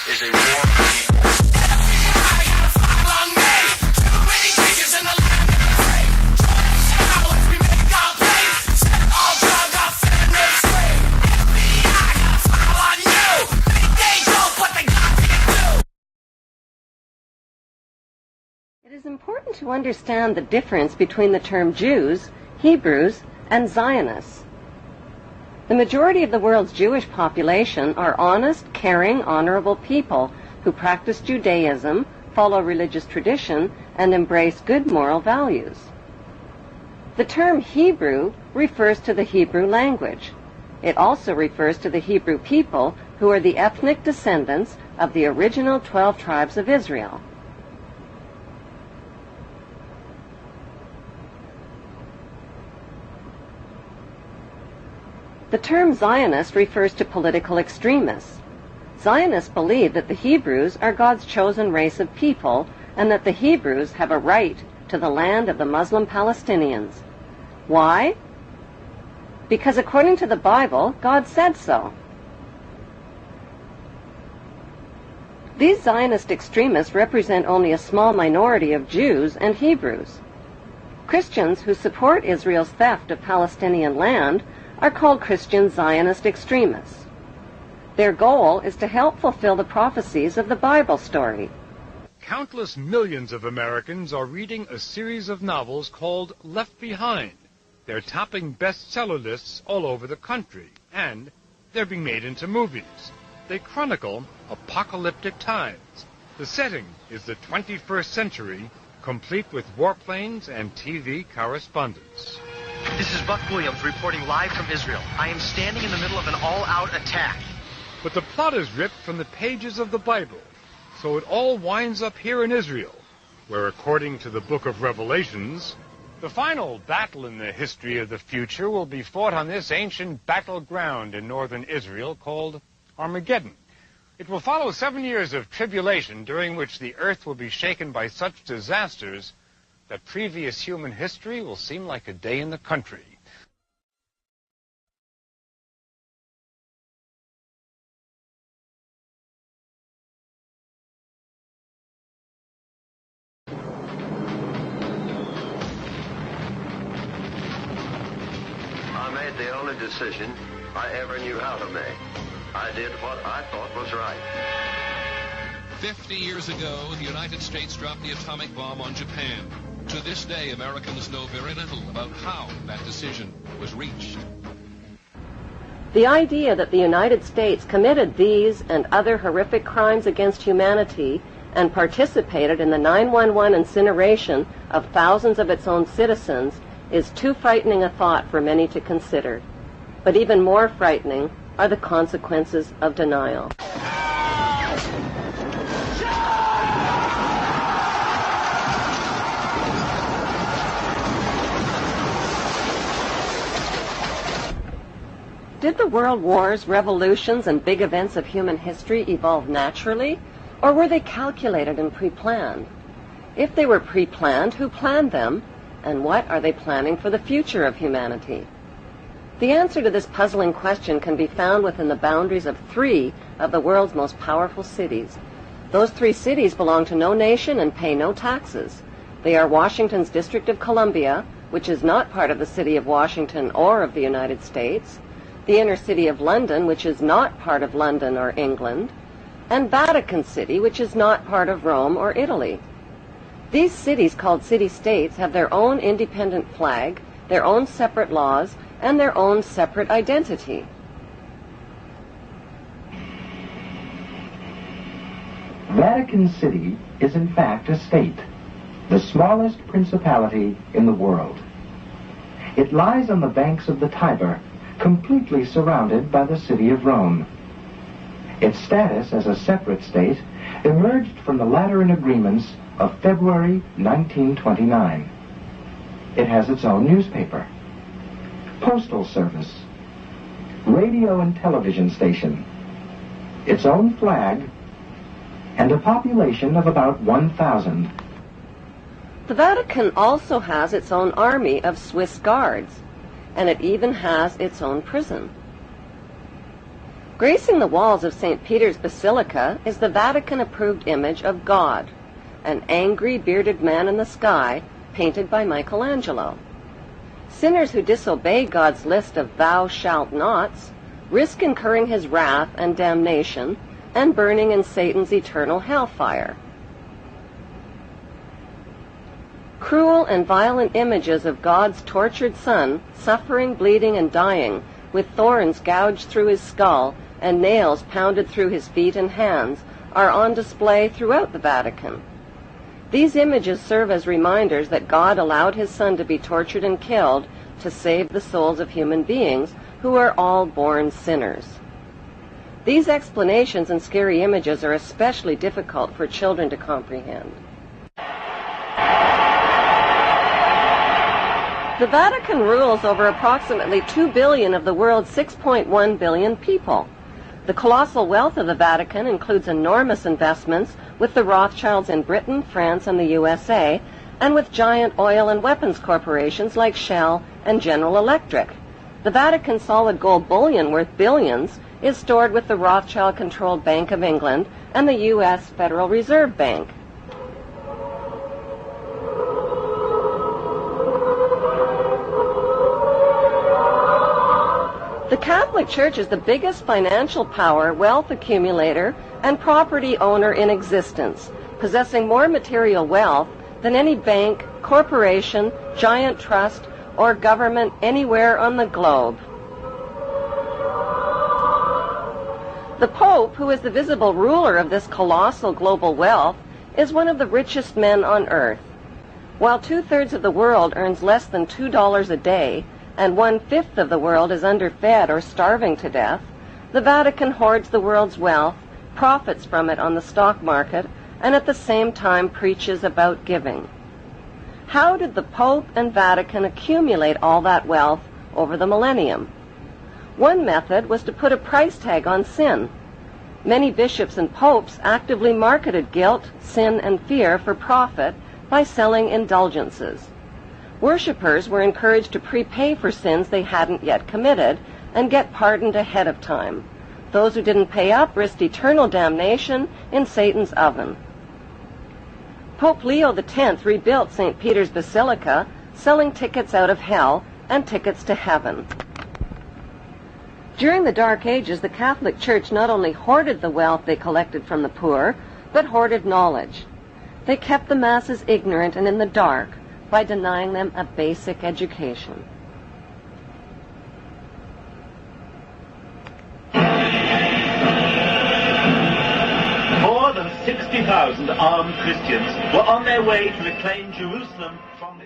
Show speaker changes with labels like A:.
A: is a war of people.
B: It is important to understand the difference between the term Jews, Hebrews, and Zionists. The majority of the world's Jewish population are honest, caring, honorable people who practice Judaism, follow religious tradition, and embrace good moral values. The term Hebrew refers to the Hebrew language. It also refers to the Hebrew people who are the ethnic descendants of the original 12 tribes of Israel. The term Zionist refers to political extremists. Zionists believe that the Hebrews are God's chosen race of people and that the Hebrews have a right to the land of the Muslim Palestinians. Why? Because according to the Bible, God said so. These Zionist extremists represent only a small minority of Jews and Hebrews. Christians who support Israel's theft of Palestinian land are called Christian Zionist extremists. Their goal is to help fulfill the prophecies of the Bible story.
C: Countless millions of Americans are reading a series of novels called Left Behind. They're topping bestseller lists all over the country, and they're being made into movies. They chronicle apocalyptic times. The setting is the 21st century, complete with warplanes and TV correspondence.
D: This is Buck Williams reporting live from Israel. I am standing in the middle of an all-out attack.
C: But the plot is ripped from the pages of the Bible, so it all winds up here in Israel, where according to the book of Revelations, the final battle in the history of the future will be fought on this ancient battleground in northern Israel called Armageddon. It will follow 7 years of tribulation during which the earth will be shaken by such disasters that previous human history will seem like a day in the country.
E: I made the only decision I ever knew how to make. I did what I thought was right.
F: 50 years ago, the United States dropped the atomic bomb on Japan. To this day, Americans know very little about how that decision was reached.
B: The idea that the United States committed these and other horrific crimes against humanity and participated in the 9/11 incineration of thousands of its own citizens is too frightening a thought for many to consider. But even more frightening are the consequences of denial. Did the world wars, revolutions, and big events of human history evolve naturally, or were they calculated and pre-planned? If they were pre-planned, who planned them, and what are they planning for the future of humanity? The answer to this puzzling question can be found within the boundaries of 3 of the world's most powerful cities. Those 3 cities belong to no nation and pay no taxes. They are Washington's District of Columbia, which is not part of the city of Washington or of the United States, the inner city of London, which is not part of London or England, and Vatican City, which is not part of Rome or Italy. These cities, called city-states, have their own independent flag, their own separate laws, and their own separate identity.
G: Vatican City is in fact a state, the smallest principality in the world. It lies on the banks of the Tiber, completely surrounded by the city of Rome. Its status as a separate state emerged from the Lateran Agreements of February 1929. It has its own newspaper, postal service, radio and television station, its own flag, and a population of about 1,000.
B: The Vatican also has its own army of Swiss guards, and it even has its own prison. Gracing the walls of St. Peter's Basilica is the Vatican-approved image of God, an angry, bearded man in the sky, painted by Michelangelo. Sinners who disobey God's list of thou shalt nots risk incurring his wrath and damnation and burning in Satan's eternal hellfire. Cruel and violent images of God's tortured Son, suffering, bleeding, and dying, with thorns gouged through his skull and nails pounded through his feet and hands, are on display throughout the Vatican. These images serve as reminders that God allowed his Son to be tortured and killed to save the souls of human beings who are all born sinners. These explanations and scary images are especially difficult for children to comprehend. The Vatican rules over approximately 2 billion of the world's 6.1 billion people. The colossal wealth of the Vatican includes enormous investments with the Rothschilds in Britain, France, and the USA, and with giant oil and weapons corporations like Shell and General Electric. The Vatican solid gold bullion worth billions is stored with the Rothschild-controlled Bank of England and the U.S. Federal Reserve Bank. The Catholic Church is the biggest financial power, wealth accumulator, and property owner in existence, possessing more material wealth than any bank, corporation, giant trust, or government anywhere on the globe. The Pope, who is the visible ruler of this colossal global wealth, is one of the richest men on earth. While 2/3 of the world earns less than $2 a day, and 1/5 of the world is underfed or starving to death, the Vatican hoards the world's wealth, profits from it on the stock market, and at the same time preaches about giving. How did the Pope and Vatican accumulate all that wealth over the millennium? One method was to put a price tag on sin. Many bishops and popes actively marketed guilt, sin, and fear for profit by selling indulgences. Worshippers were encouraged to prepay for sins they hadn't yet committed and get pardoned ahead of time. Those who didn't pay up risked eternal damnation in Satan's oven. Pope Leo X rebuilt St. Peter's Basilica, selling tickets out of hell and tickets to heaven. During the Dark Ages, the Catholic Church not only hoarded the wealth they collected from the poor, but hoarded knowledge. They kept the masses ignorant and in the dark by denying them a basic education.
A: More than 60,000 armed Christians were on their way to reclaim Jerusalem from the